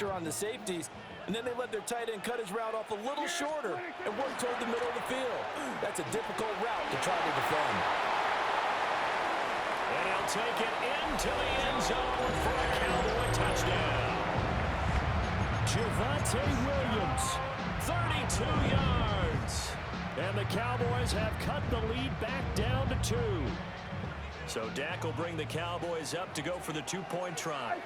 pressure on the safeties, and then they let their tight end cut his route off a little shorter and work toward the middle of the field. That's a difficult route to try to defend. And he'll take it into the end zone for a Cowboy touchdown. Javonte Williams, 32 yards. And the Cowboys have cut the lead back down to 2. So Dak will bring the Cowboys up to go for the 2-point try.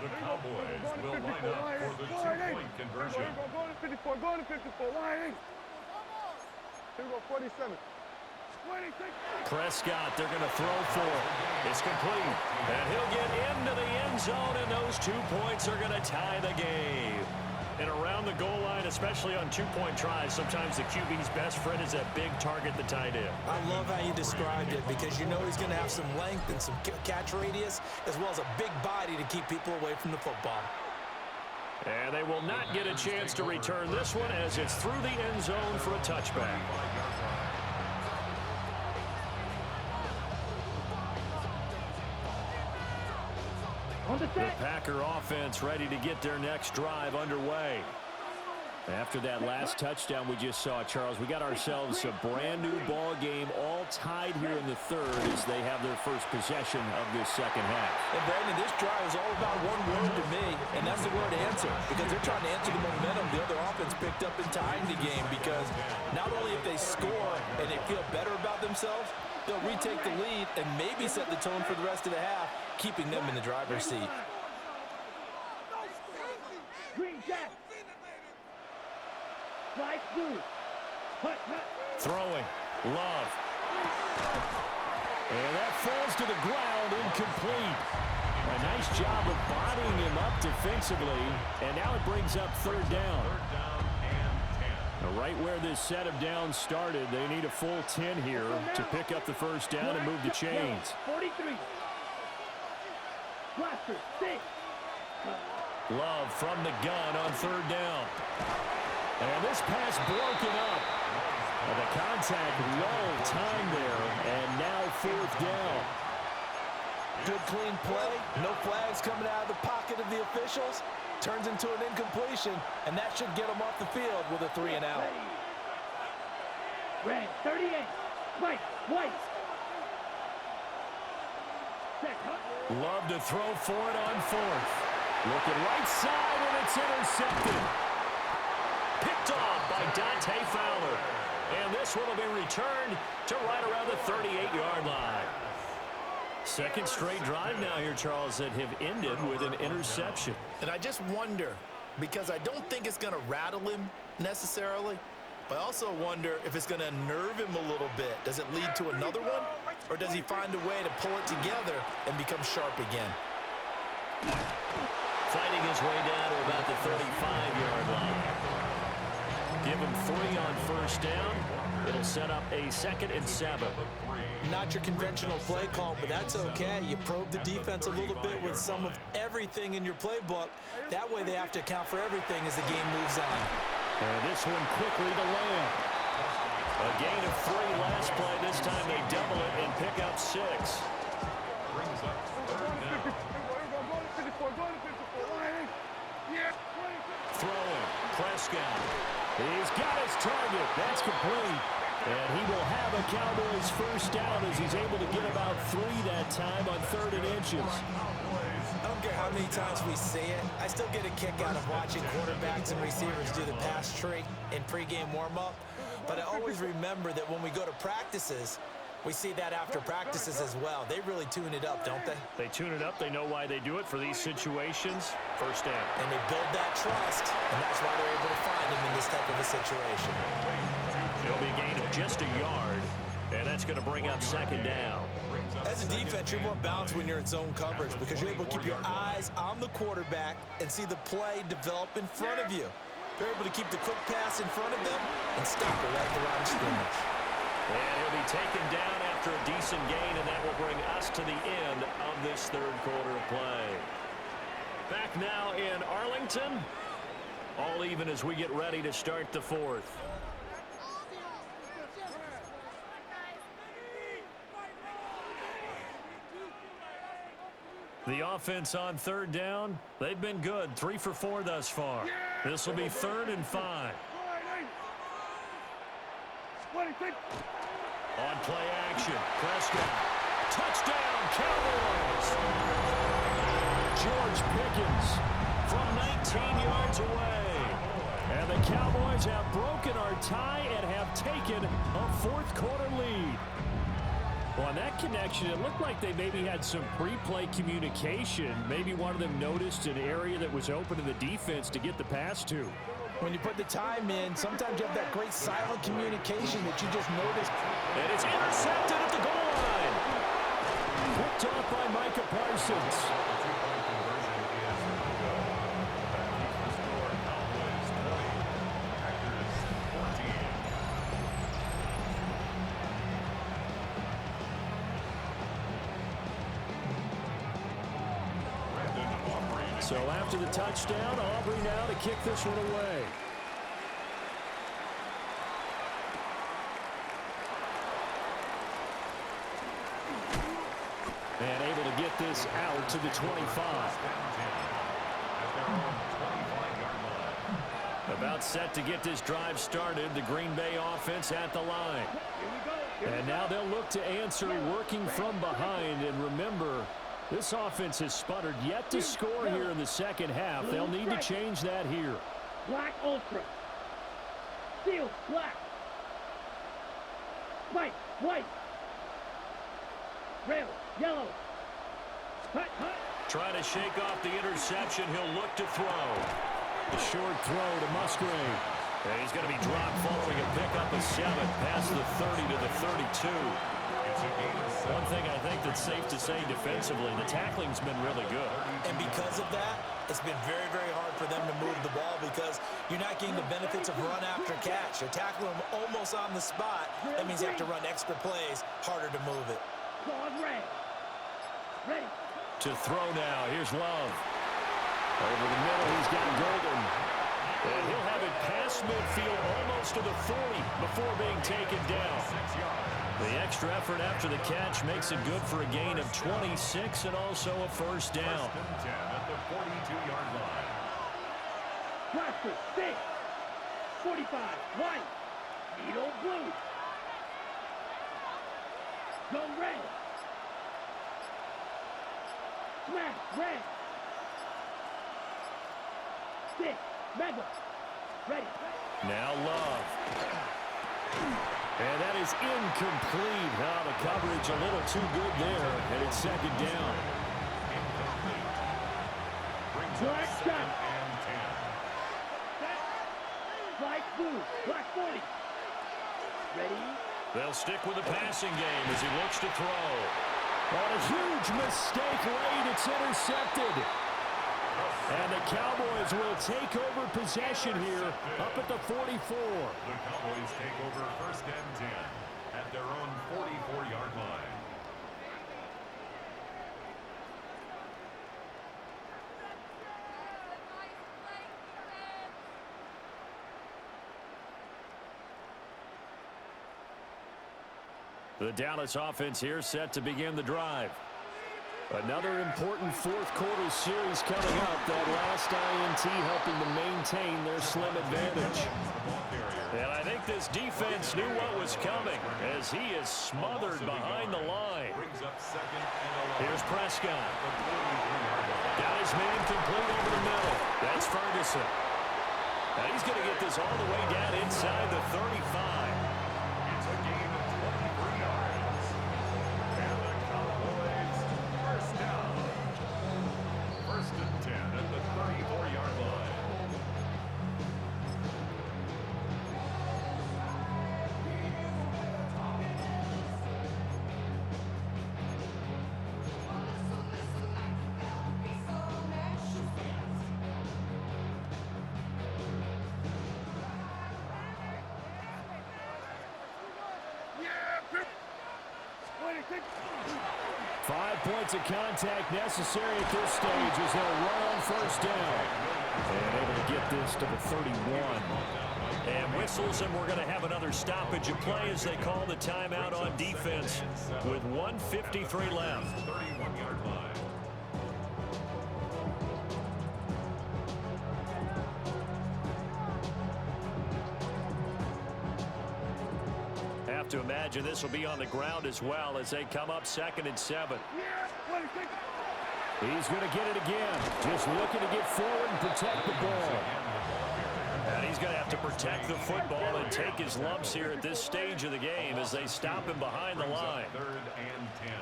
The Cowboys will line up for the 2-point conversion. Go to 54, go to 54, line 8. Here we go, 47. Prescott, they're going to throw for it. It's complete. And he'll get into the end zone, and those 2 points are going to tie the game. And around the goal line, especially on 2-point tries, sometimes the QB's best friend is that big target, the tight end. I love how you described it because you know he's going to have some length and some catch radius as well as a big body to keep people away from the football. And they will not get a chance to return this one as it's through the end zone for a touchback. The Packer offense ready to get their next drive underway. After that last touchdown we just saw, Charles, we got ourselves a brand-new ball game, all tied here in the third as they have their first possession of this second half. And, Brandon, this drive is all about one word to me, and that's the word answer, because they're trying to answer the momentum the other offense picked up in tying the game, because not only if they score and they feel better about themselves, they'll retake the lead and maybe set the tone for the rest of the half, keeping them in the driver's seat. Throwing. Love. And that falls to the ground, incomplete. A nice job of bodying him up defensively, and now it brings up third down. Now, right where this set of downs started, they need a full 10 here to pick up the first down and move the chains. 43. Love from the gun on third down. And this pass broken up. And the contact well timed there, and now fourth down. Good clean play, no flags coming out of the pocket of the officials. Turns into an incompletion, and that should get them off the field with a 3 and out. Red 38, White. Love to throw for it on fourth. Looking right side, and it's intercepted. Picked off by Dante Fowler. And this one will be returned to right around the 38-yard line. Second straight drive now here, Charles, that have ended with an interception. And I just wonder, because I don't think it's going to rattle him necessarily, but I also wonder if it's going to unnerve him a little bit. Does it lead to another one, or does he find a way to pull it together and become sharp again? Fighting his way down to about the 35-yard line. Give him 3 on first down. It'll set up a 2nd and 7. Not your conventional play call, but that's okay. You probe the defense a little bit with some of everything in your playbook. That way they have to account for everything as the game moves on. And this one quickly to Lamb. A gain of 3 last play. This time they double it and pick up 6. Brings up third down. Throwing. Prescott. He's got his target. That's complete. And he will have a Cowboys first down as he's able to get about 3 that time on 3rd and inches. I don't care how many times we see it. I still get a kick out of watching quarterbacks and receivers do the pass trick in pregame warm-up. But I always remember that when we go to practices, we see that after practices as well. They really tune it up, don't they? They tune it up. They know why they do it for these situations. First down. And they build that trust, and that's why they're able to find him in this type of a situation. It'll be a gain of just a yard, and that's going to bring up 2nd down. As a defense, you're more balanced when you're in zone coverage because you're able to keep your eyes on the quarterback and see the play develop in front of you. They're able to keep the quick pass in front of them and stop it right at the line of scrimmage. And he'll be taken down after a decent gain, and that will bring us to the end of this 3rd quarter of play. Back now in Arlington. All even as we get ready to start the 4th. The offense on third down, they've been good. 3 for 4 thus far. This will be 3rd and 5. On play action, Prescott. Touchdown, Cowboys! George Pickens from 19 yards away. And the Cowboys have broken our tie and have taken a 4th quarter lead. Well, on that connection, it looked like they maybe had some pre-play communication. Maybe one of them noticed an area that was open to the defense to get the pass to. When you put the time in, sometimes you have that great silent communication that you just noticed. And it's intercepted at the goal line. Picked off by Micah Parsons. So after the touchdown, Aubrey now to kick this one away. And able to get this out to the 25. About set to get this drive started, the Green Bay offense at the line. And now they'll look to answer working from behind. And remember, this offense has sputtered yet to score here in the second half. They'll need to change that here. Black ultra. Steel, black. White, white. Red, yellow. Hut, hut. Trying to shake off the interception. He'll look to throw. The short throw to Musgrave. And he's going to be dropped following a pickup of 7 past the 30 to the 32. One thing I think that's safe to say defensively, the tackling's been really good. And because of that, it's been very, very hard for them to move the ball because you're not getting the benefits of run after catch. You're tackling them almost on the spot. That means you have to run extra plays, harder to move it. Ready. To throw now, here's Love. Over the middle, he's got Golden. And he'll have it past midfield almost to the 40 before being taken down. The extra effort after the catch makes it good for a gain of 26 and also a first down. At the 42-yard line. Blaster, 6. 45, white. Needle, blue. Go red. Smash, red. 6, mega. Ready. Now Love. And that is incomplete. Now the coverage a little too good there, and it's second down. Black shot. Black blue. Black 40. Ready. They'll stick with the passing game as he looks to throw. On a huge mistake late, it's intercepted. And the Cowboys will take over possession here up at the 44. The Cowboys take over 1st and 10 at their own 44-yard line. The Dallas offense here set to begin the drive. Another important 4th quarter series coming up. That last INT helping to maintain their slim advantage. And I think this defense knew what was coming as he is smothered behind the line. Here's Prescott. Got his man complete over the middle. That's Ferguson. Now he's going to get this all the way down inside the 35. It's a gain of 23 yards. And the Cowboys first down. 1st and 10 at the 34-yard line. Yeah, 5 points of contact necessary at this stage as they'll run on first down. And able to get this to the 31. And whistles, and we're going to have another stoppage of play as they call the timeout on defense with 1:53 left. 31-yard line. have to imagine this will be on the ground as well as they come up 2nd and 7. He's going to get it again. Just looking to get forward and protect the ball. And he's going to have to protect the football and take his lumps here at this stage of the game as they stop him behind the line. 3rd and 10.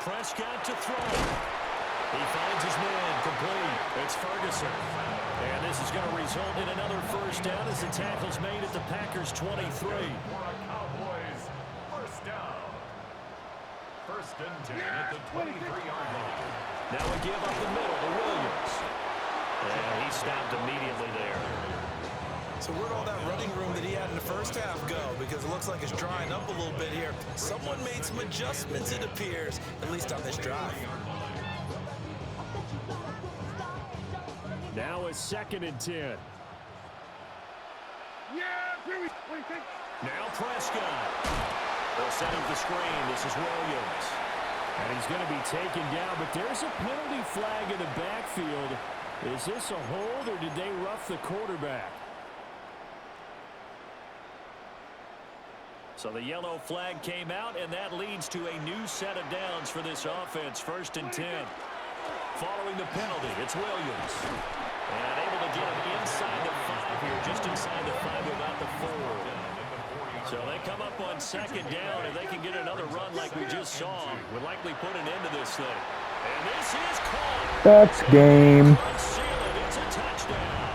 Prescott to throw. He finds his man complete. It's Ferguson. And this is going to result in another first down as the tackle's made at the Packers' 23. For a Cowboys first down. 1st and 10 at the 23-yard line. Now we give up the middle to Williams. And he stopped immediately there. So where'd all that running room that he had in the first half go? Because it looks like it's drying up a little bit here. Someone made some adjustments, it appears, at least on this drive. Now it's 2nd and 10. Now Prescott. They'll set up the screen. This is Williams. And he's going to be taken down, but there's a penalty flag in the backfield. Is this a hold, or did they rough the quarterback? So the yellow flag came out, and that leads to a new set of downs for this offense. 1st and 10. Following the penalty, it's Williams. And able to get him inside the 5 here, just inside the 5 without the 4. So they come up on 2nd down, and they can get another run like we just saw. Would likely put an end to this thing. And this is caught. That's game. It's a touchdown.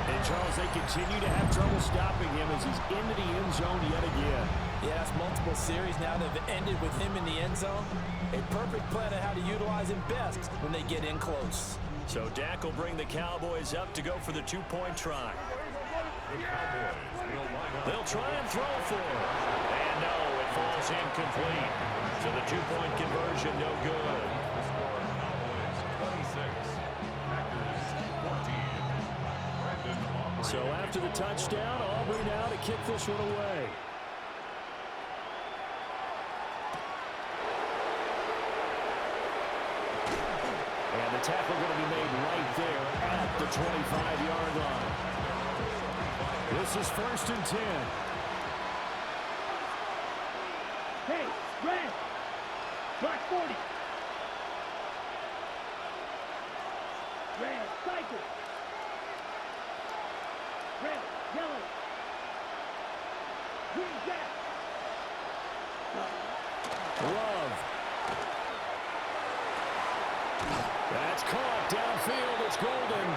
And Charles, they continue to have trouble stopping him as he's into the end zone yet again. Yeah, it's multiple series now that have ended with him in the end zone. A perfect plan on how to utilize him best when they get in close. So Dak will bring the Cowboys up to go for the 2-point try. They'll try and throw for it. And no, it falls incomplete. So the 2-point conversion, no good. So after the touchdown, Aubrey now to kick this one away. And the tackle going to be made right there at the 25-yard line. This is 1st and 10. Hey, red. Black 40. Red, cycle. Red, yellow. Green, jack. Love. That's caught downfield. It's Golden.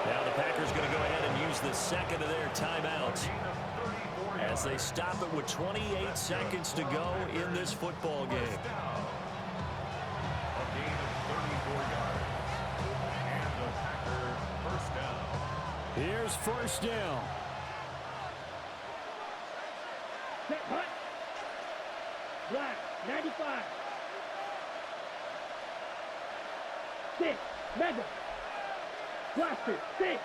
Now the Packers going to go ahead and use the 2nd of their timeouts as they stop it with 28 seconds to go in this football game. A gain of 34 yards. And the Packer first down. Here's 1st down. Set, hut. Black, 95. 6, mega. Blaster, 6.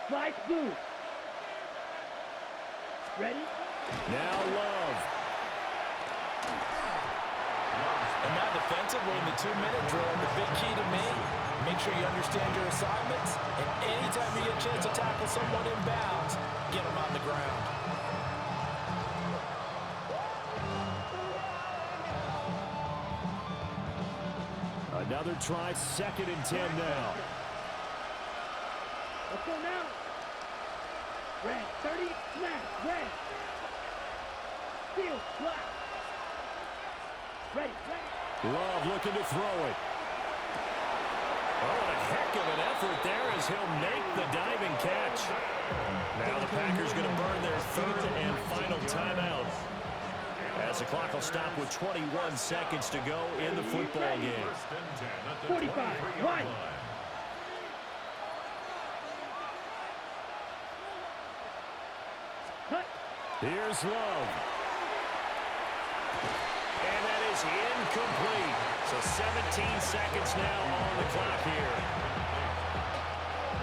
Slice blue. Ready? Now Love. And now defensive, we're in the 2-minute drill. The big key to me, make sure you understand your assignments. And anytime you get a chance to tackle someone in bounds, get them on the ground. Another try, 2nd and 10 now. Let's go now. Red, 30, smash, red. Steel, black. Ready, ready. Love looking to throw it. Oh, what a heck of an effort there as he'll make the diving catch. Now the Packers going to burn their 3rd and final timeout, as the clock will stop with 21 seconds to go in the football game. 45, right. Cut. Here's Love. And that is incomplete. So 17 seconds now on the clock here.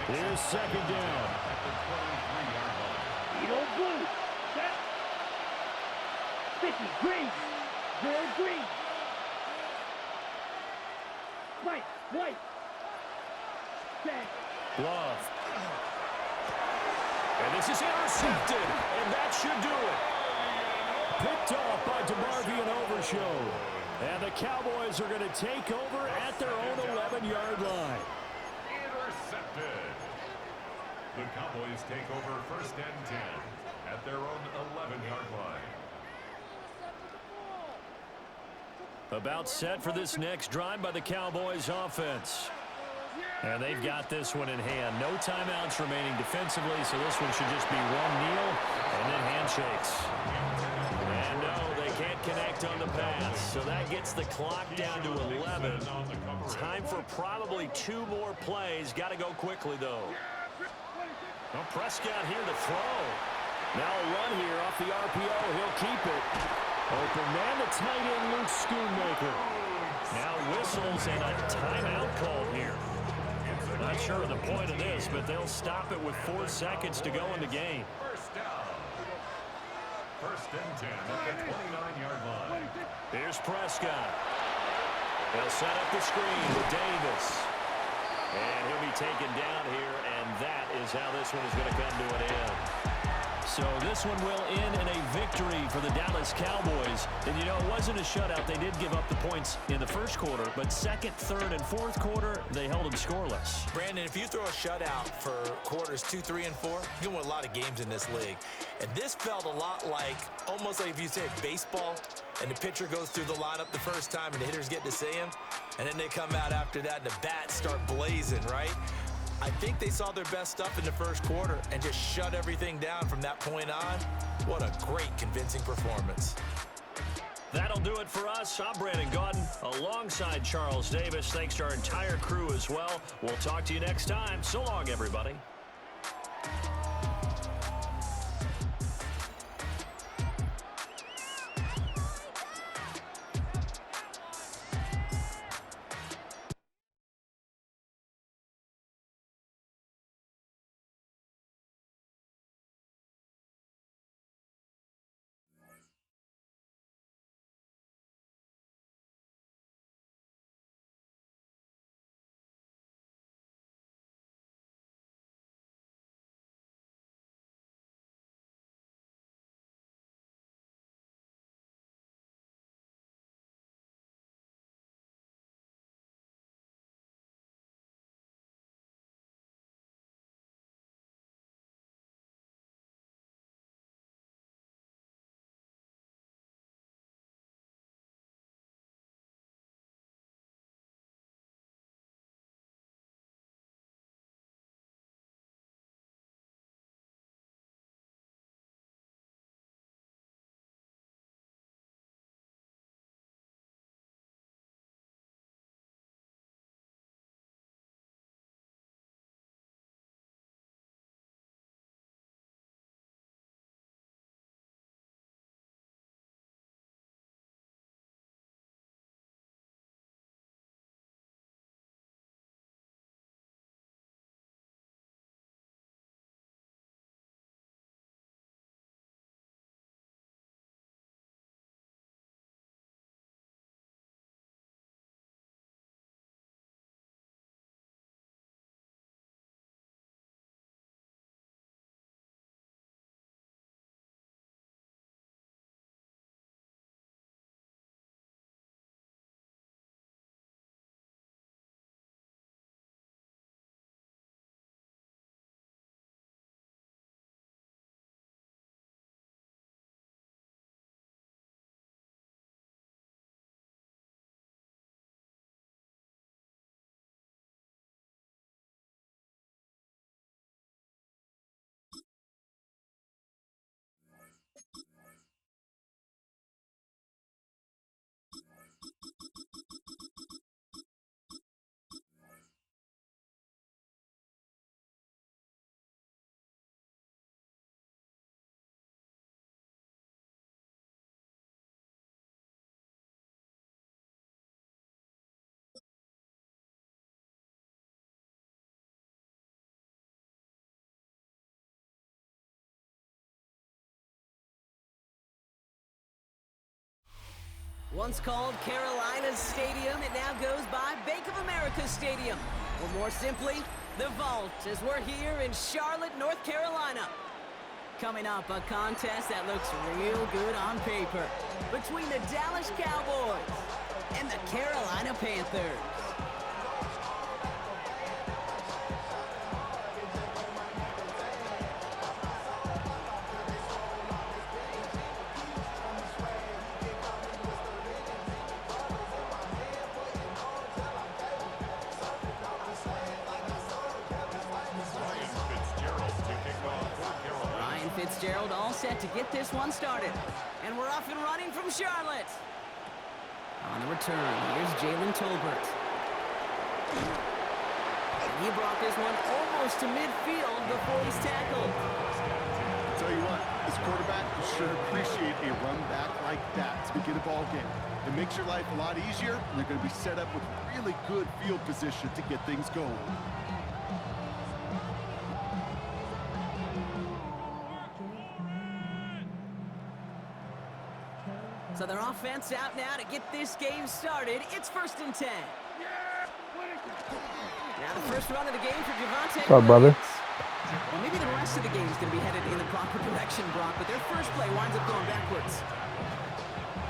Here's 2nd down. Edo blue. Set. 50, green. 0, green. White, white. Set. Love. And this is intercepted, and that should do it. Picked off by DeMarvion Overshow. And the Cowboys are going to take over at their own 11-yard line. Intercepted. The Cowboys take over 1st and 10 at their own 11-yard line. About set for this next drive by the Cowboys offense. And they've got this one in hand. No timeouts remaining defensively, so this one should just be one kneel and then handshakes. And no, they can't connect on the pass, so that gets the clock down to 11. Time for probably 2 more plays. Got to go quickly, though. Well, Prescott here to throw. Now a run here off the RPO. He'll keep it. Open man, the tight end, Luke Schoonmaker. Now whistles and a timeout call here. Not sure of the point of this, but they'll stop it with 4 seconds to go in the game. First down. 1st and 10 at the 29-yard line. Here's Prescott. They'll set up the screen with Davis. And he'll be taken down here, and that is how this one is going to come to an end. So this one will end in a victory for the Dallas Cowboys. And, you know, it wasn't a shutout. They did give up the points in the first quarter, but 2nd, 3rd, and 4th quarter, they held them scoreless. Brandon, if you throw a shutout for quarters 2, 3, and 4, you can win a lot of games in this league. And this felt a lot like, almost like if you say baseball, and the pitcher goes through the lineup the first time, and the hitters get to see him, and then they come out after that, and the bats start blazing, right? I think they saw their best stuff in the first quarter and just shut everything down from that point on. What a great, convincing performance. That'll do it for us. I'm Brandon Gaudin alongside Charles Davis. Thanks to our entire crew as well. We'll talk to you next time. So long, everybody. Once called Carolina's Stadium, it now goes by Bank of America Stadium. Or more simply, the Vault, as we're here in Charlotte, North Carolina. Coming up, a contest that looks real good on paper between the Dallas Cowboys and the Carolina Panthers. Fitzgerald all set to get this one started. And we're off and running from Charlotte. On the return, here's Jalen Tolbert. And he brought this one almost to midfield before he's tackled. I'll tell you what, this quarterback will sure appreciate a run back like that to begin a ball game. It makes your life a lot easier, and they're going to be set up with really good field position to get things going. So their offense out now to get this game started. It's 1st and 10. Now the first run of the game for Javonte. What's up, brother? Well, maybe the rest of the game is going to be headed in the proper direction, Brock, but their first play winds up going backwards.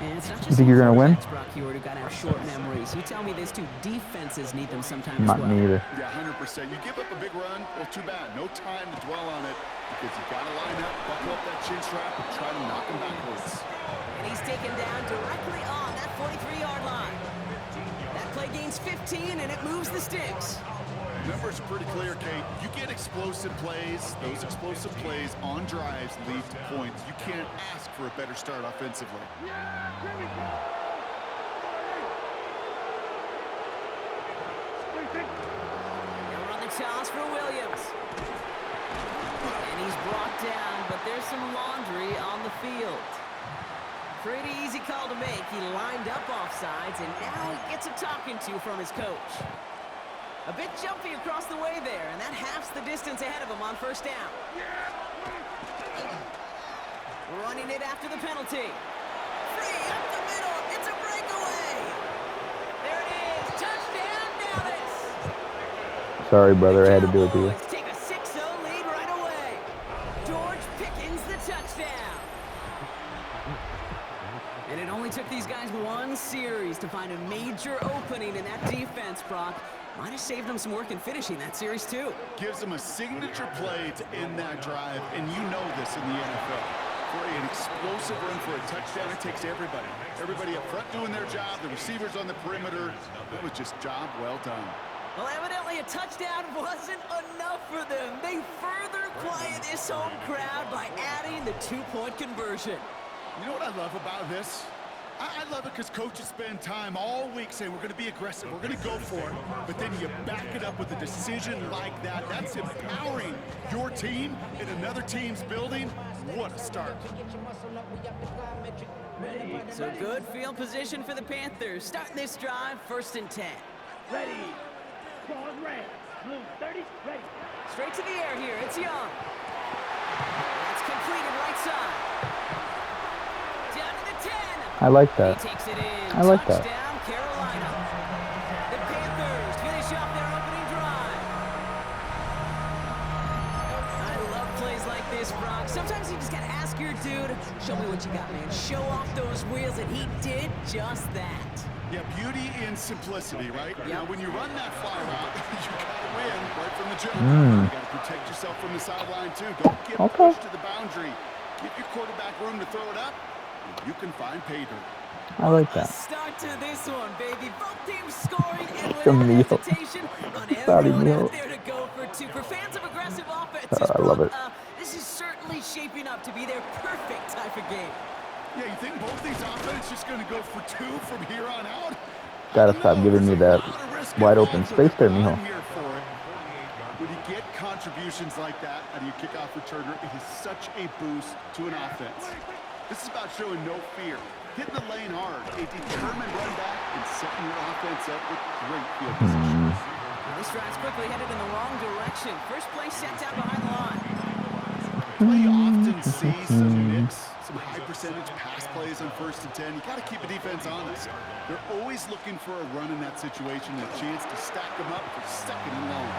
And it's not just you think you're going to win? Brock, you got to have short memories. You tell me these two defenses need them sometimes Not as well. me either. Yeah, 100%. You give up a big run, well, too bad. No time to dwell on it because you got to line up, buckle up that chin strap, and try to knock them backwards. And he's taken down directly on that 43-yard line. That play gains 15, and it moves the sticks. Numbers are pretty clear, Kate. You get explosive plays. Those explosive plays on drives lead to points. You can't ask for a better start offensively. Now we're on the toss for Williams. And he's brought down, but there's some laundry on the field. Pretty easy call to make. He lined up offsides, and now he gets a talking to from his coach. A bit jumpy across the way there, and that halves the distance ahead of him on 1st down. Running it after the penalty. Free up the middle. It's a breakaway. There it is. Touchdown, Dallas. Sorry, brother. I had to do it to you. Take a 6-0 lead right away. George Pickens the touchdown. And it only took these guys one series to find a major opening in that defense, Brock. Might have saved them some work in finishing that series, too. Gives them a signature play to end that drive, and you know this in the NFL. For an explosive run for a touchdown, it takes everybody. Everybody up front doing their job, the receivers on the perimeter. It was just job well done. Well, evidently a touchdown wasn't enough for them. They further quiet this home crowd by adding the 2-point conversion. You know what I love about this? I love it because coaches spend time all week saying we're going to be aggressive, we're going to go for it, but then you back it up with a decision like that. That's empowering your team in another team's building. What a start. So good field position for the Panthers. Starting this drive, 1st and 10. Ready. Ball red. Blue 30. Ready. Straight to the air here. It's Young. That's completed right side. Down to the 10. I like that. He takes it in. I like that. Touchdown, Carolina. The Panthers finish off their opening drive. I love plays like this, Brock. Sometimes you just got to ask your dude, show me what you got, man. Show off those wheels, and he did just that. Yeah, beauty in simplicity, right? Yep. Now, when you run that fly route, you got to win right from the jump. You got to protect yourself from the sideline, too. Don't get pushed to the boundary. Give your quarterback room to throw it up. You can find pay dirt. I like A that. start to this one, baby. Both teams scoring and Come without Neil. hesitation. On Sorry, everyone Neil. out there to go for 2. For fans of aggressive offenses, I love it. this is certainly shaping up to be their perfect type of game. Yeah, you think both these offenses just going to go for 2 from here on out? Gotta stop giving me that wide open space there, Mijo. I'm here for it. When you get contributions like that out of your kickoff returner, it is such a boost to an offense. This is about showing no fear, hitting the lane hard, a determined run back, and setting your offense up with great field position. Well, this drive's quickly headed in the wrong direction. First play set down behind the line. You often see some mix, some high percentage pass plays on 1st and 10. You got to keep a defense honest. They're always looking for a run in that situation, and a chance to stack them up for 2nd and long.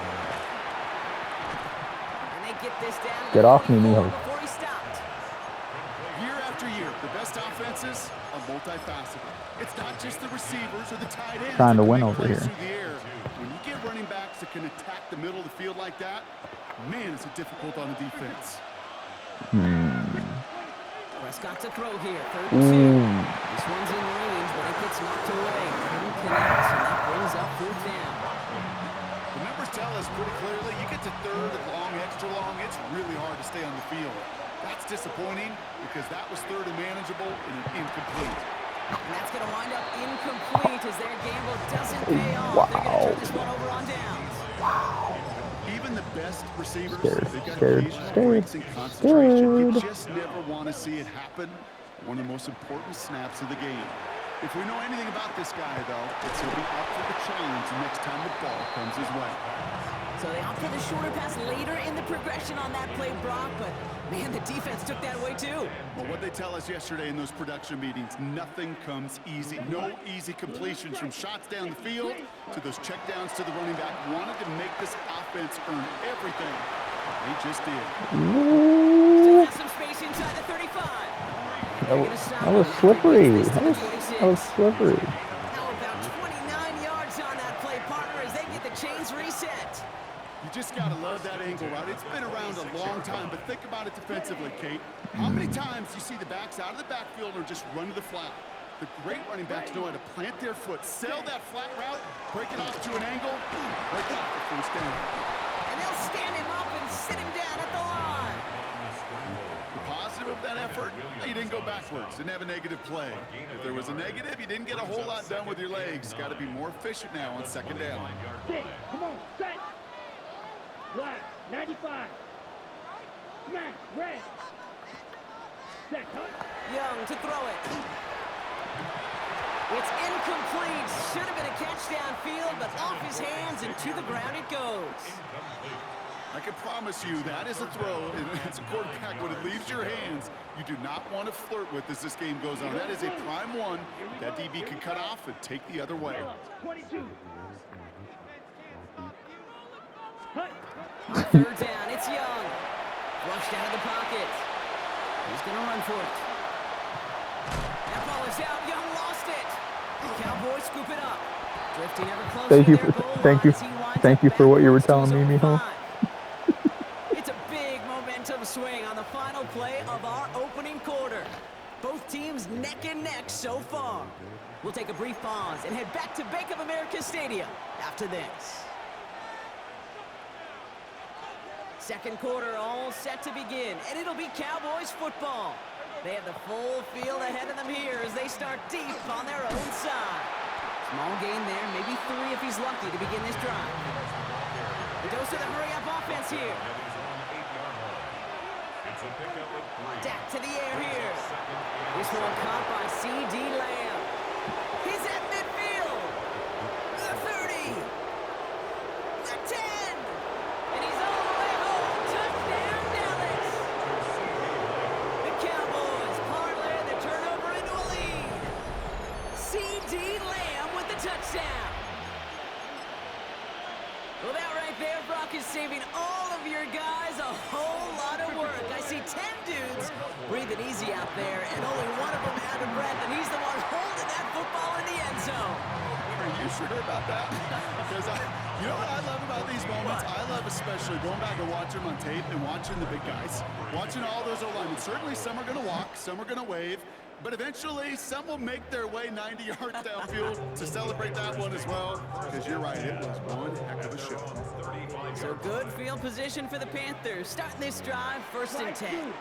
And they get this down. Get off me, Mijo. Before he stops. after year, the best offenses are multifaceted. It's not just the receivers or the tight ends Trying to that can win make over plays here. through the air. When you get running backs that can attack the middle of the field like that, man, is it difficult on the defense. Prescott to throw here, 3rd and 2. This one's in range, but it gets knocked away. Couldn't connect, and that brings up 4th down. The numbers tell us pretty clearly, you get to 3rd and long, extra long, it's really hard to stay on the field. That's disappointing because that was 3rd and manageable and an incomplete. And that's going to wind up incomplete as their gamble doesn't pay off. They're going to turn this one over on downs. Even the best receivers, Scared, they've got scared, occasional scared, breaks in concentration. You scared. just never want to see it happen. One of the most important snaps of the game. If we know anything about this guy, though, it's he'll be up for the challenge next time the ball comes his way. So they opt for the shorter pass later in the progression on that play, Brock, but man, the defense took that away too. Well, what they tell us yesterday in those production meetings, nothing comes easy. No easy completions from shots down the field to those checkdowns to the running back. Wanted to make this offense earn everything. They just did. Still has some space inside the 35. That was slippery. That was slippery. How about 29 yards on that play, partner, as they get the chains reset. You just got to love that angle route. It's been around a long time, but think about it defensively, Kate. How many times you see the backs out of the backfield or just run to the flat? The great running backs know how to plant their foot, sell that flat route, break it off to an angle, break it off for 1st down. And they'll stand him up and sit him down at the line. The positive of that effort, you didn't go backwards, didn't have a negative play. If there was a negative, you didn't get a whole lot done with your legs. Got to be more efficient now on 2nd down. Come on, set. Left, 95. Smash, red. Set, cut. Young to throw it. It's incomplete. Should have been a catch downfield, but off his hands and to the ground it goes. I can promise you that is a throw, and as a quarterback, when it leaves your hands, you do not want to flirt with as this game goes on. That is a prime one that DB can cut off and take the other way. 22. On 3rd down, it's Young. Rushed out of the pocket. He's going to run for it. That ball is out. Young lost it. Cowboys scoop it up. Drifting ever closer Thank you to their for goal thank line you as he winds thank up you for what you were backwards to telling me, his own Mijo. 5. It's a big momentum swing on the final play of our opening quarter. Both teams neck and neck so far. We'll take a brief pause and head back to Bank of America Stadium after this. 2nd quarter all set to begin, and it'll be Cowboys football. They have the full field ahead of them here as they start deep on their own side. Small gain there, maybe 3 if he's lucky to begin this drive. He goes to the hurry-up offense here. Dak to the air here. This one caught by C.D. Lamb. He's at midfield. The 30. The 10. And he's all the way home. Touchdown, Dallas. The Cowboys parlay the turnover into a lead. C.D. Lamb with the touchdown. Well, that right there, Brock, is saving all of your guys a whole lot of work. I see 10 dudes breathing easy out there, and only one of them out of breath, and he's the one holding that football in the end zone. Are you sure about that? Because you know what I love about these moments? I love especially going back and watching them on tape and watching the big guys. Watching all those O-linemen. Certainly some are going to walk, some are going to wave, but eventually some will make their way 90 yards downfield to celebrate that one as well. Because you're right, it was one heck of a show. So good field position for the Panthers. Starting this drive, 1st and 10.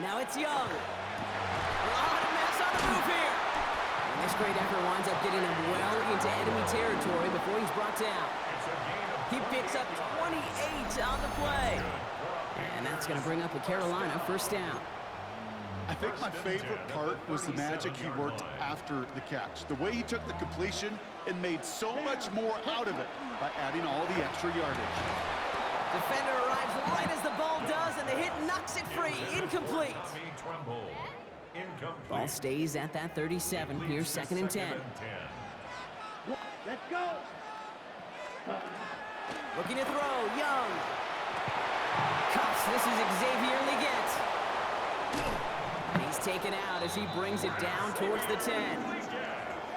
Now it's Young. A lot of mess on the move here. And this great effort winds up getting him well into enemy territory before he's brought down. He picks up 28 on the play. And that's going to bring up a Carolina 1st down. I think my favorite part was the magic he worked after the catch. The way he took the completion and made so much more out of it by adding all the extra yardage. Defender arrives right as the ball does, and the hit knocks it free. Incomplete. Ball stays at that 37. Here's 2nd and 10. Let's go. Looking to throw. Young. Cuffs. This is Xavier Leggett. He's taken out as he brings it down towards the 10.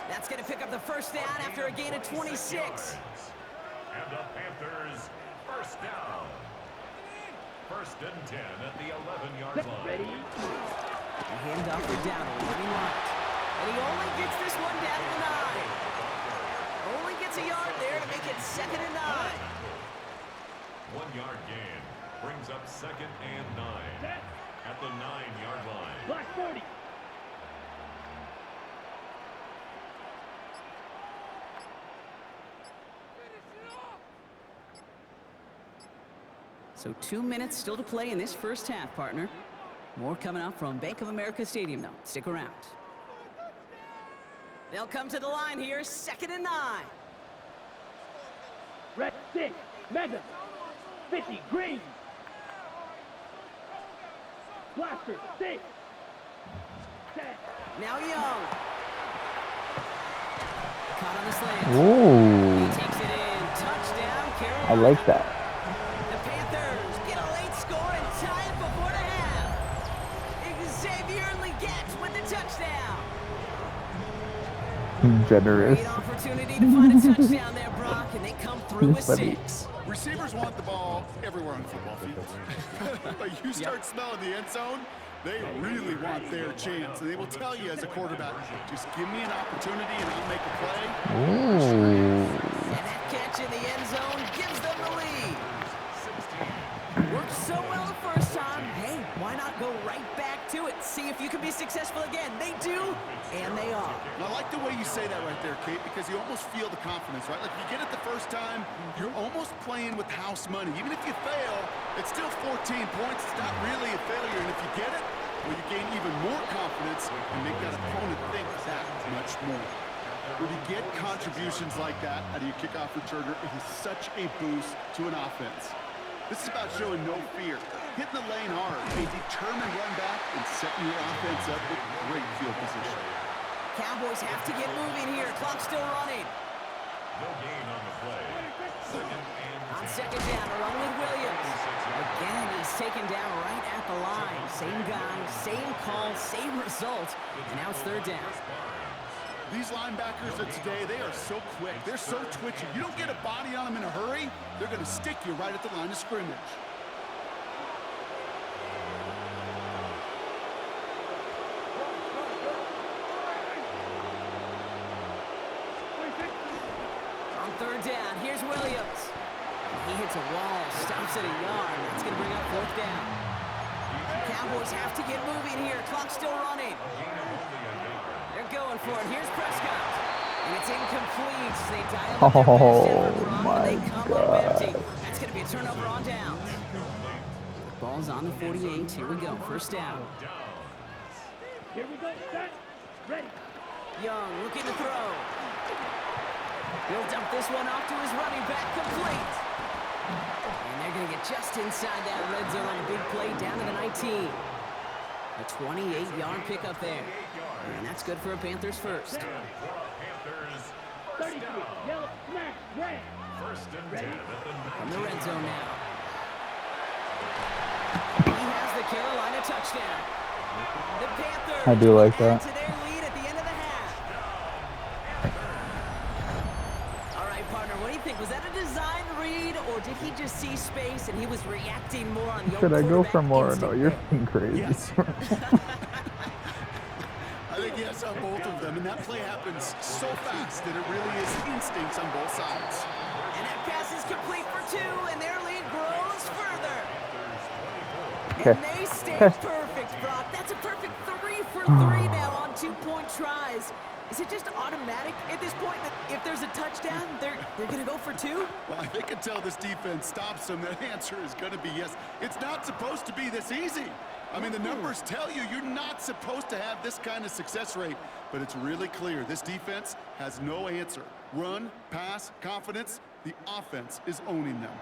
That's going to pick up the first down after a gain of 26. And the Panthers first down. First and 10 at the 11-yard line. Ready? A handoff for Dowdle, running right. And he only gets this one down to the 9. Only gets a yard there to make it 2nd and 9. 1 yard gain brings up 2nd and 9 at the 9-yard line. Black 40. So 2 minutes still to play in this first half, partner. More coming up from Bank of America Stadium, though. Stick around. They'll come to the line here, 2nd and 9. Red 6. Mega. 50. Green. Blaster 6. 10. Now Young. Caught on the slant. Ooh, He takes it in. Touchdown, Carolina. I like that. The Panthers get a late score and tie it before the half. Xavier Legette with the touchdown. Generous. Great opportunity to find a touchdown there, Brock, and they come through with Funny. 6. Receivers want the ball everywhere on football fields. But you start smelling the end zone, they really want their chance. And they will tell you as a quarterback, just give me an opportunity and I'll make a play. Ooh. And that catch in the end zone gives them the lead. Worked so well the first time. Hey, why not go right back to it? See if you can be successful again. They do, and they are. And I like the way you say that right there, Kate, because you almost feel the confidence, right? Like if you get it the first time, you're almost playing with house money. Even if you fail, it's still 14 points. It's not really a failure. And if you get it, well, you gain even more confidence and make that opponent think that much more. When you get contributions like that out of your kickoff returner, it is such a boost to an offense. This is about showing no fear, hitting the lane hard, a determined run back, and setting your offense up with great field position. Cowboys have to get moving here. Clock's still running. No gain on the play. 2nd and 10. On 2nd down, a run with Williams. Again, he's taken down right at the line. Same guy, same call, same result. And now it's 3rd down. These linebackers of today, they are so quick. They're so twitchy. You don't get a body on them in a hurry, they're going to stick you right at the line of scrimmage. On 3rd down, here's Williams. He hits a wall, stops at a yard. That's going to bring up 4th down. Cowboys have to get moving here. Clock's still running. They're going for it. Here's Prescott. And it's incomplete. They dial up their best effort, Brock, and they come up empty. That's going to be a turnover on down. Ball's on the 48. Here we go. 1st down. Here we go. Set. Ready. Young looking to throw. He'll dump this one off to his running back, complete. And they're going to get just inside that red zone on a big play down to the 19. A 28-yard pickup there. And that's good for a Panthers first. Panthers 33. Yellow. Smash. Red. first and 10 at the From the red zone now. He has the Carolina touchdown. The Panthers I do like that. add to their lead at the end of the half. All right, partner, what do you think? Was that a design read, or did he just see space and he was reacting more on the Should I go for more? instinct? No, you're being crazy. Yes. I think yes on both of them, and that play happens so fast that it really is instincts on both sides. And that pass is complete for 2, and their lead grows further. Okay. And they stay perfect, Brock. That's a perfect 3 for 3 now on 2-point tries. Is it just automatic at this point that if there's a touchdown, they're going to go for 2? Well, I think until this defense stops them, the answer is going to be yes. It's not supposed to be this easy. I mean, the numbers tell you you're not supposed to have this kind of success rate, but it's really clear this defense has no answer. Run, pass, confidence, the offense is owning them.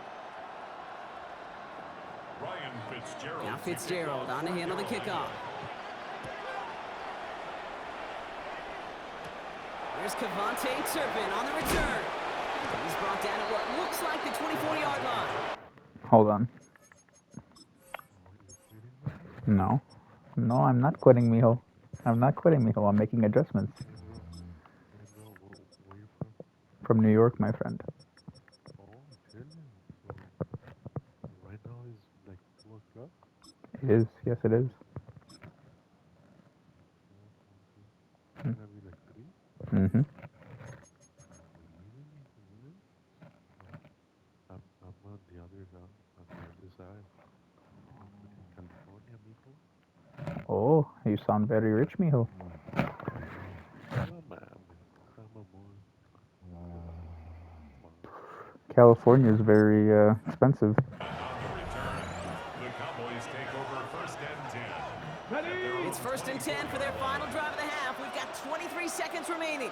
Ryan Fitzgerald. Now Fitzgerald on to handle the kickoff. Here's Kevontae Turpin on the return. He's brought down at what looks like the 24-yard line. Hold on. No. No, I'm not quitting, mijo. I'm not quitting, mijo. I'm making adjustments. Where you from? From New York, my friend. Oh, chilling. So right now is like 2 o'clock. It is. Yes, it is. Oh, okay. It's gonna be like 3. Mm-hmm. Really? I'm on the other side. I'm in California, mijo. Oh, you sound very rich, mijo. Oh, man. I'm a more. Wow. California is very expensive. On the return, the Cowboys take over 1st and 10. It's 1st and 10 for their final drive of the half. We've got 23 seconds remaining.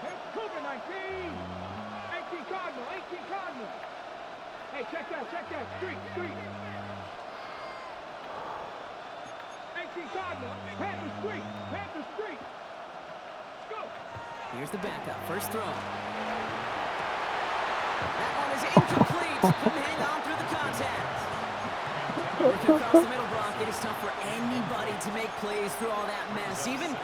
Hey, Cougar 19. 18 Cardinal, 18 Cardinal. Hey, check that. Street. 18 Cardinal, Panther Street. Go. Here's the backup. First throw. That one is incomplete. Couldn't hang on through the contact. Working across the middle, Brock, it is tough for anybody to make plays through all that mess, even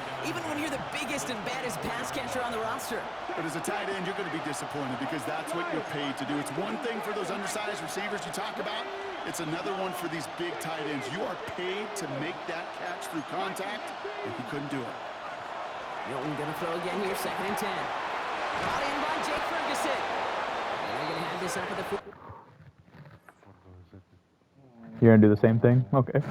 when you're the biggest and baddest pass catcher on the roster. But as a tight end, you're going to be disappointed because that's what you're paid to do. It's one thing for those undersized receivers you talk about. It's another one for these big tight ends. You are paid to make that catch through contact, and he couldn't do it. Milton going to throw again here, 2nd and 10. Brought in by Jake Ferguson. And they're going to have this up at the 4. You're gonna do the same thing? Okay.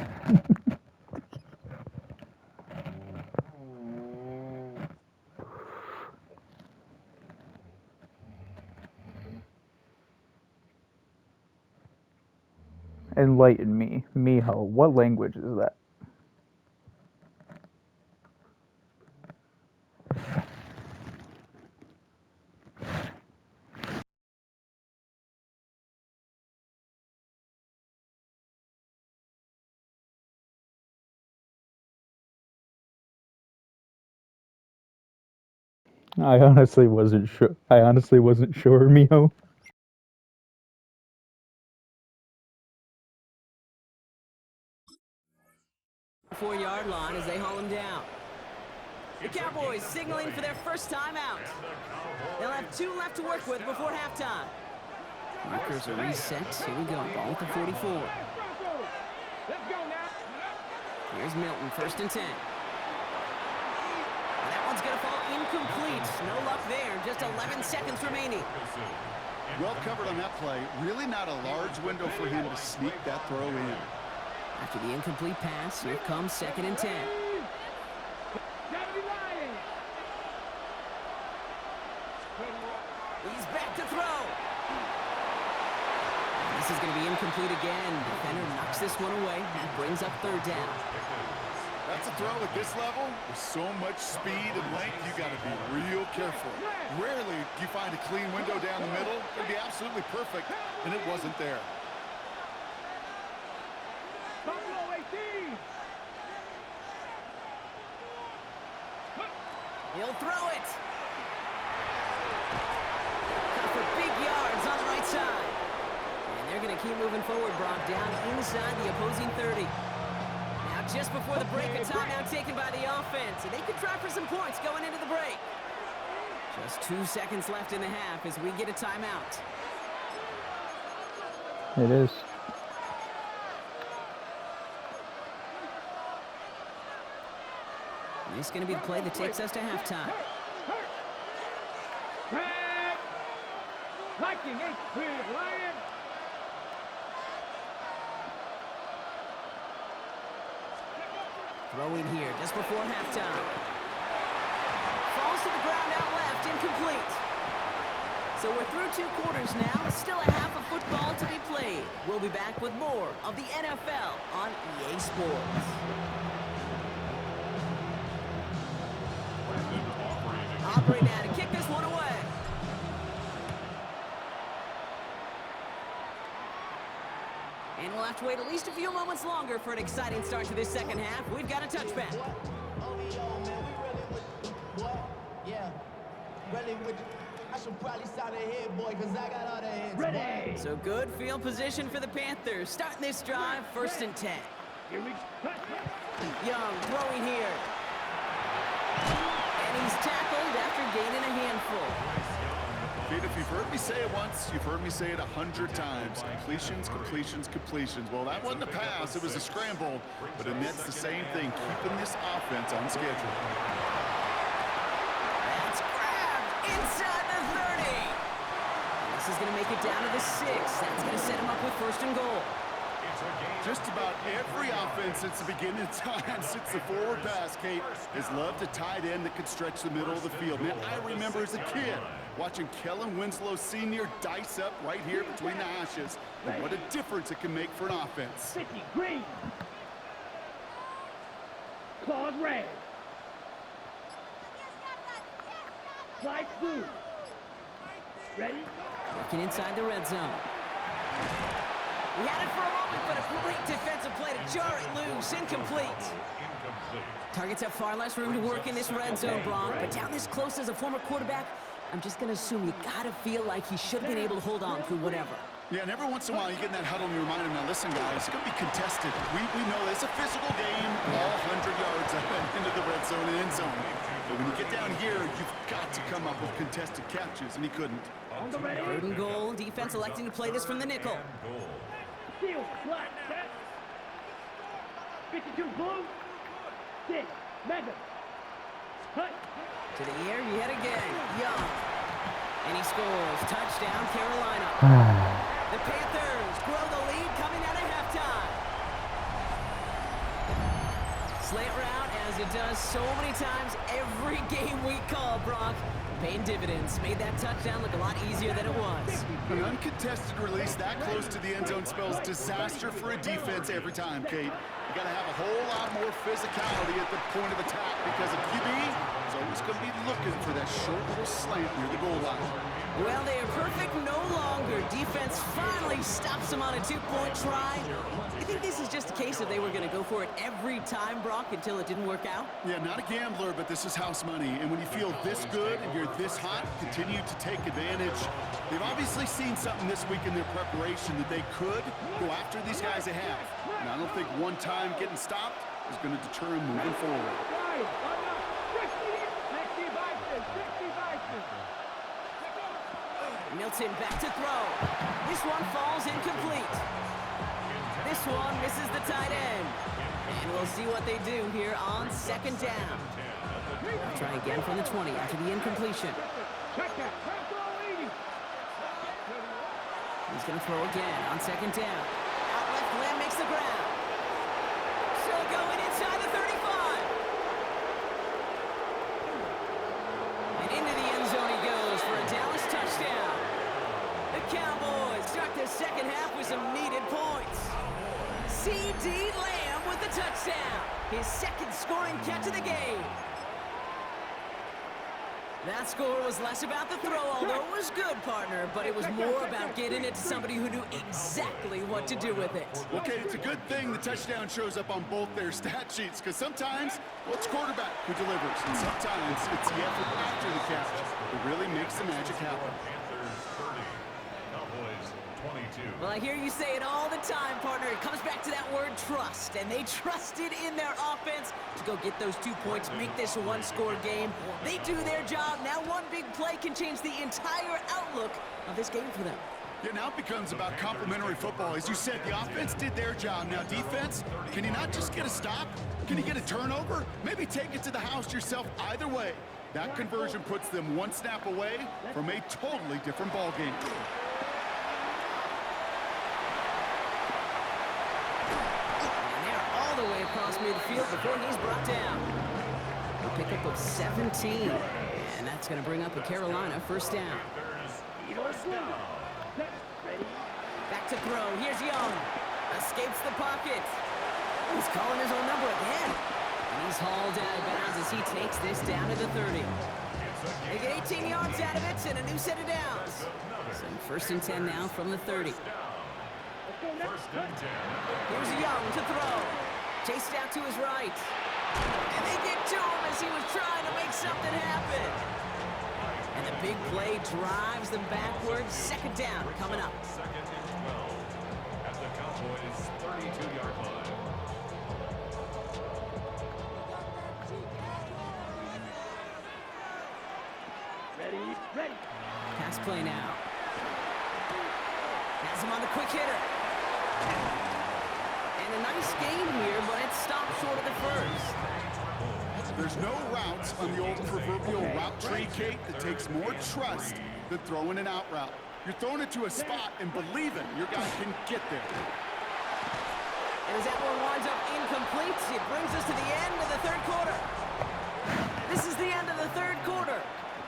Enlighten me. Mijo, what language is that? I honestly wasn't sure. Mijo. 4-yard line as they haul him down. The Cowboys signaling for their first time out. They'll have 2 left to work with before halftime. Markers are reset. Here we go. Ball at the 44. Let's go now. Here's Milton, 1st and 10. That one's going to fall incomplete. No luck there. Just 11 seconds remaining. Well covered on that play. Really not a large window for him to sneak that throw in. After the incomplete pass, here comes 2nd and 10. He's back to throw. This is going to be incomplete again. Defender knocks this one away. That brings up 3rd down. That's a throw at this level. With so much speed and length, you got to be real careful. Rarely do you find a clean window down the middle. It'd be absolutely perfect, and it wasn't there. He'll throw it. Cut for big yards on the right side. And they're going to keep moving forward, Brock, down inside the opposing 30. Now just before the break, a timeout taken by the offense. And they could try for some points going into the break. Just 2 seconds left in the half as we get a timeout. It is. This is going to be the play that takes us to halftime. Viking, Lion. Throwing here just before halftime. Falls to the ground out left, incomplete. So we're through 2 quarters now. Still a half of football to be played. We'll be back with more of the NFL on EA Sports. Operating now to kick this one away. And we'll have to wait at least a few moments longer for an exciting start to this second half. We've got a touchback. I should probably start ahead, boy, because I got all the heads. Ready. So good field position for the Panthers. Starting this drive, 1st and 10. Young throwing here. And he's tackled after gaining a handful. Kate, if you've heard me say it once, you've heard me say it 100 times. Completions, completions, completions. Well, that wasn't a pass. It was a scramble. But it nets the same thing, keeping this offense on schedule. That's grabbed inside the 30. This is going to make it down to the 6. That's going to set him up with 1st and goal. Just about every offense since the beginning of time, since the forward pass, Kate, has loved a tight end that could stretch the middle of the field. Man, I remember as a kid watching Kellen Winslow Sr. dice up right here between the hashes. And what a difference it can make for an offense. 50, green. Claws red. Slide blue. Ready? Working inside the red zone. We had it for a moment, but a great defensive play to jar it loose. Incomplete. Targets have far less room to work in this red zone, Bronk. But down this close as a former quarterback, I'm just going to assume you got to feel like he should have been able to hold on through whatever. Yeah, and every once in a while you get in that huddle and you remind him, now listen, guys, it's going to be contested. We know it's a physical game, all 100 yards into the red zone and end zone. But when you get down here, you've got to come up with contested catches, and he couldn't. 3rd and goal. Defense electing to play this from the nickel. Steal, flat, set. 52 blue. 6, mega. Cut. To the air, yet again. Young. And he scores. Touchdown, Carolina. The Panthers grow the lead coming out of halftime. Slant route, as it does so many times every game we call, Brock. Paying dividends. Made that touchdown look a lot easier than it was. An uncontested release that close to the end zone spells disaster for a defense every time, Kate. You got to have a whole lot more physicality at the point of attack because a QB is always going to be looking for that short little slant near the goal line. Well, they are perfect no longer. Defense finally stops them on a 2-point try. You think this is just a case of they were going to go for it every time, Brock, until it didn't work out? Yeah, not a gambler, but this is house money. And when you feel this good and you're this hot, continue to take advantage. They've obviously seen something this week in their preparation that they could go after these guys they have. And I don't think one time getting stopped is going to deter them moving forward. Milton back to throw. This one falls incomplete. This one misses the tight end. And we'll see what they do here on 2nd down. They'll try again from the 20 after the incompletion. He's going to throw again on 2nd down. Out left, Lamb makes the ground. Still going inside the 35. And into the end zone he goes for a Dallas touchdown. The Cowboys start the 2nd half with some needed points. C.D. Lamb with the touchdown. His 2nd scoring catch of the game. That score was less about the throw, although it was good, partner, but it was more about getting it to somebody who knew exactly what to do with it. Okay, it's a good thing the touchdown shows up on both their stat sheets, because sometimes, well, it's quarterback who delivers, and sometimes it's the effort after the catch that really makes the magic happen. Well, I hear you say it all the time, partner. It comes back to that word trust, and they trusted in their offense to go get those 2 points, make this a 1-score game. They do their job. Now one big play can change the entire outlook of this game for them. Yeah, now it becomes about complementary football. As you said, the offense did their job. Now defense, can you not just get a stop? Can you get a turnover? Maybe take it to the house yourself. Either way, that conversion puts them one snap away from a totally different ball game. All the way across midfield before he's brought down. A pickup of 17, and that's going to bring up a Carolina 1st down. Back to throw. Here's Young. Escapes the pocket. He's calling his own number again. And he's hauled out of bounds as he takes this down to the 30. They get 18 yards out of it and a new set of downs. So 1st and 10 now from the 30. Here's Young to throw. Chased out to his right. And they get to him as he was trying to make something happen. And the big play drives them backwards. 2nd down coming up. 2nd and 12 at the Cowboys' 32-yard line. Ready. Pass play now. Has him on the quick hitter. And a nice game here, but it stopped short of the first. There's no routes on the old proverbial route tree, Kate, that takes more trust than throwing an out route. You're throwing it to a spot and believing your guy can get there. And as that one winds up incomplete, it brings us to the end of the third quarter. This is the end of the third quarter.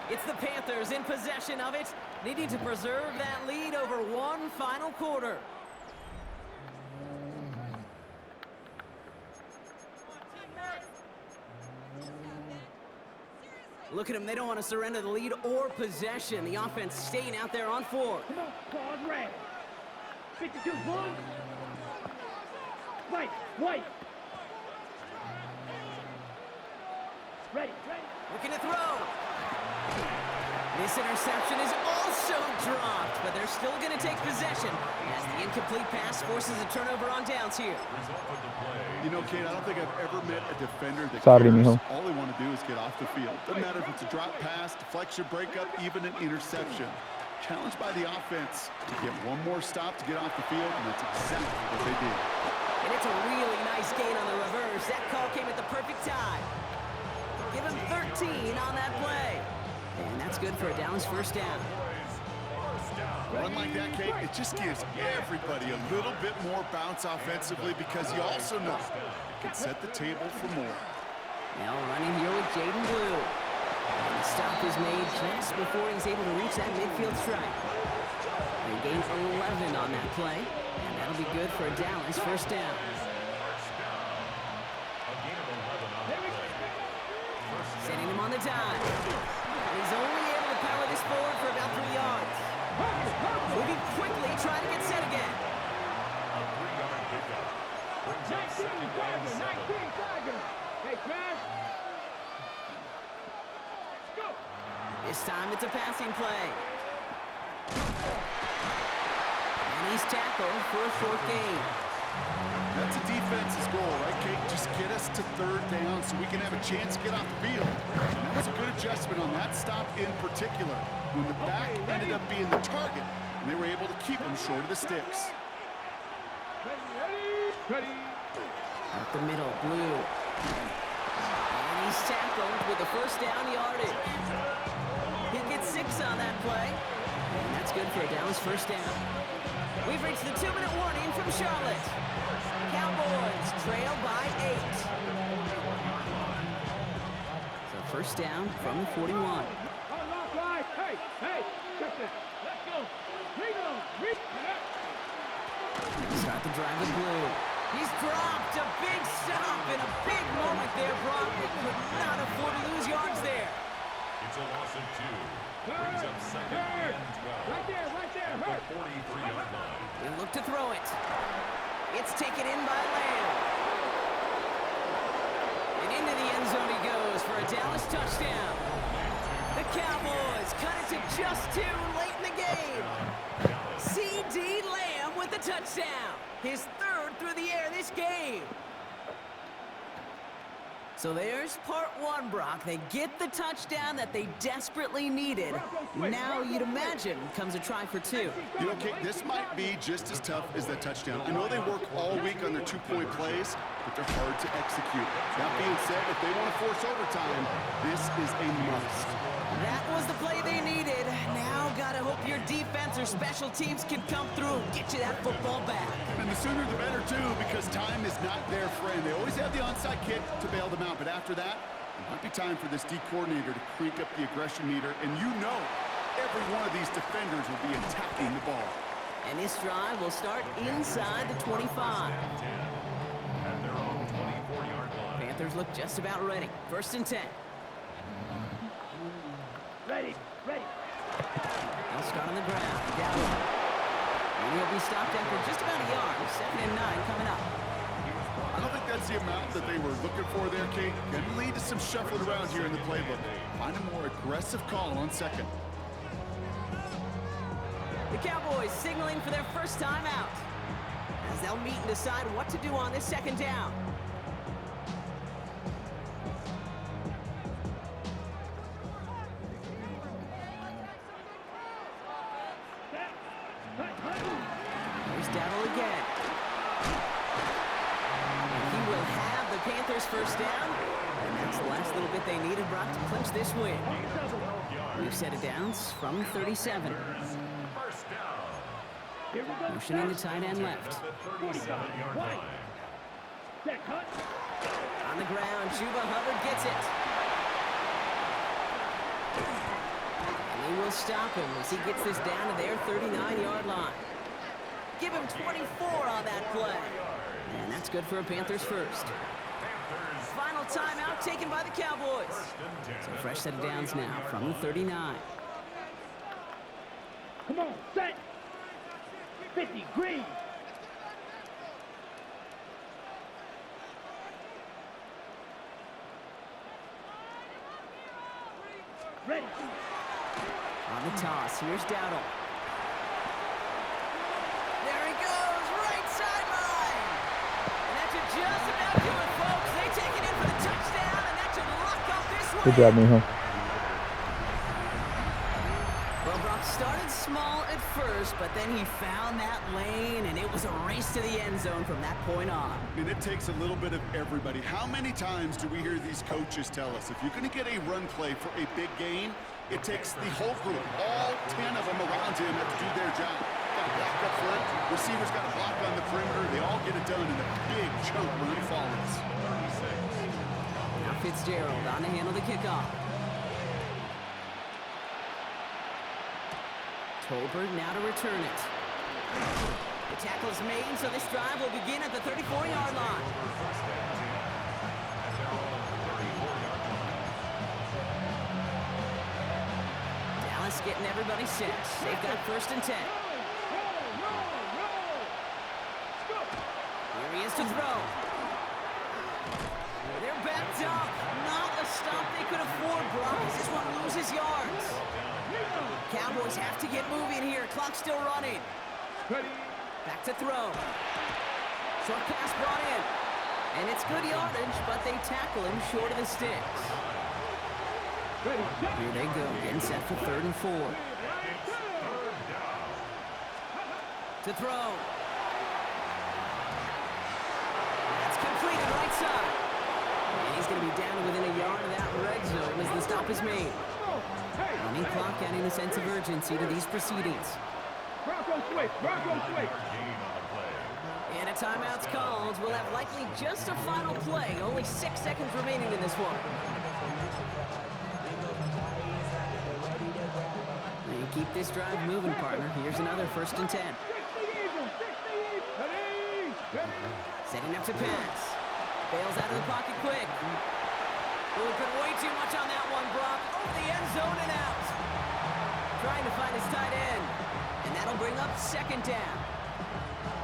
It's the Panthers in possession of it, needing to preserve that lead over one final quarter. Look at them, they don't want to surrender the lead or possession. The offense staying out there on 4. Come on, pause, red. 52, one. White. Ready. Looking to throw. This interception is also dropped, but they're still going to take possession as the incomplete pass forces a turnover on downs here. You know, Kate, I don't think I've ever met a defender that Sorry, cares. mijo. All they want to do is get off the field. Doesn't matter if it's a drop pass, deflection, breakup, even an interception. Challenged by the offense to get one more stop to get off the field, and that's exactly what they did. And it's a really nice gain on the reverse. That call came at the perfect time. Give him 13 on that play. And that's good for a Dallas first down. Run like that, Kate, it just gives everybody a little bit more bounce offensively because you also know it can set the table for more. Now running here with Jaden Blue. And the stop is made just before he's able to reach that midfield strike. They gained 11 on that play, and that'll be good for a Dallas first down. Setting him on the dime. And he's only able to power this forward for about 3 yards. Moving quickly, trying to get set again. 19 Tiger. Hey, Crash. Go. This time it's a passing play. And he's tackled for a short gain. That's a defense's goal, right, Kate? Just get us to third down so we can have a chance to get off the field. That was a good adjustment on that stop in particular, when the back ended up being the target, and they were able to keep him short of the sticks. Ready. Up the middle, Blue. And he's tackled with the first down yardage. He gets 6 on that play. And that's good for a Dallas first down. We've reached the 2-minute warning from Charlotte. Cowboys trail by 8. So first down from the 41. Unlock line. Hey, check that. Let's go. Read it. Start the drive with Blue. He's dropped a big stop and a big moment there, Brock. They could not afford to lose yards there. It's a loss of 2. Brings up second and 12. Right there. At the 43-yard line. They look to throw it. It's taken in by Lamb. And into the end zone he goes for a Dallas touchdown. The Cowboys cut it to just 2 late in the game. C.D. Lamb with the touchdown. His 3rd through the air this game. So there's part 1, Brock. They get the touchdown that they desperately needed. Now you'd imagine comes a try for 2. You know, Kate, this might be just as tough as that touchdown. I know they work all week on their 2-point plays, but they're hard to execute. That being said, if they want to force overtime, this is a must. That was the play they needed. Now gotta hope your defense or special teams can come through and get you that football back. And the sooner the better, too, because time is not their friend. They always have the onside kick to bail them out, but after that, it might be time for this D coordinator to crank up the aggression meter, and you know every one of these defenders will be attacking the ball. And this drive will start inside the 25. At their own 24-yard line. Panthers look just about ready. 1st and 10. Ready. They'll start on the ground. Down. And he'll be stopped after just about a yard. 2nd and 9 coming up. I don't think that's the amount that they were looking for there, Kate. Can lead to some shuffling around here in the playbook. Find a more aggressive call on 2nd. The Cowboys signaling for their first time out, as they'll meet and decide what to do on this 2nd down. Dowdle again. And he will have the Panthers first down. And that's the last little bit they needed, Brock, to clinch this win. We've set it down from 37. Motioning the tight end left. On the ground, Chuba Hubbard gets it. And they will stop him as he gets this down to their 39-yard line. Give him 24 on that play. And that's good for a Panthers first. Final timeout taken by the Cowboys. So fresh set of downs now from the 39. Come on, set. 50, green. Ready. On the toss, here's Dowdle. There he goes, right sideline. And that should just about do it, folks. They take it in for the touchdown, and that should lock up this one. Good job, Mijo. Well, Brock started small at first, but then he found that lane, and it was a race to the end zone from that point on. I mean, it takes a little bit of everybody. How many times do we hear these coaches tell us, if you're going to get a run play for a big gain, it takes the whole group, all 10 of them around him have to do their job. Got to block up front, receivers got to block on the perimeter, they all get it done, and a big chunk run follows. Now Fitzgerald on to handle the kickoff. Tolbert now to return it. The tackle is made, so this drive will begin at the 34-yard line. Dallas getting everybody set. They've got 1st and 10. Here he is to throw. They're backed up. Not a stop they could afford, Brock. This one loses yards. Cowboys have to get moving here. Clock's still running. Back to throw. Short pass brought in. And it's good yardage, but they tackle him short of the sticks. Here they go, getting set for 3rd and 4. To throw. That's completed right side. And he's going to be down to within a yard of that red zone as the stop is made. Running clock adding a sense of urgency to these proceedings. Bronco switch, Bronco switch. And a timeout's called. We'll have likely just a final play. Only 6 seconds remaining in this one. And keep this drive moving, partner. Here's another 1st and 10. Setting up to pass. Bails out of the pocket quick. Oh, put way too much on that one, Brock. Oh, the end zone and out. Trying to find his tight end. And that'll bring up 2nd down.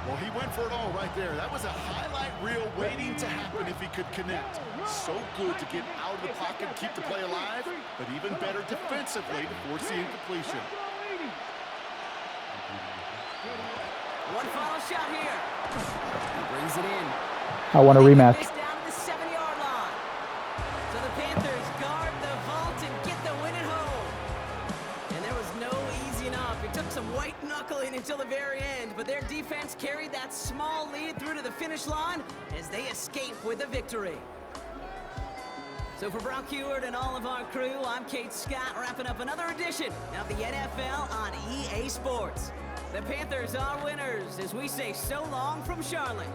Well, he went for it all right there. That was a highlight reel waiting to happen if he could connect. So good to get out of the pocket and keep the play alive, but even better defensively to force the incompletion. One final shot here. He brings it in. I want a rematch. Down to the 7-yard line. So the Panthers guard the vault and get the win at home. And there was no easing up. It took some white knuckling until the very end, but their defense carried that small lead through to the finish line as they escape with a victory. So for Brock Heward and all of our crew, I'm Kate Scott, wrapping up another edition of the NFL on EA Sports. The Panthers are winners as we say so long from Charlotte.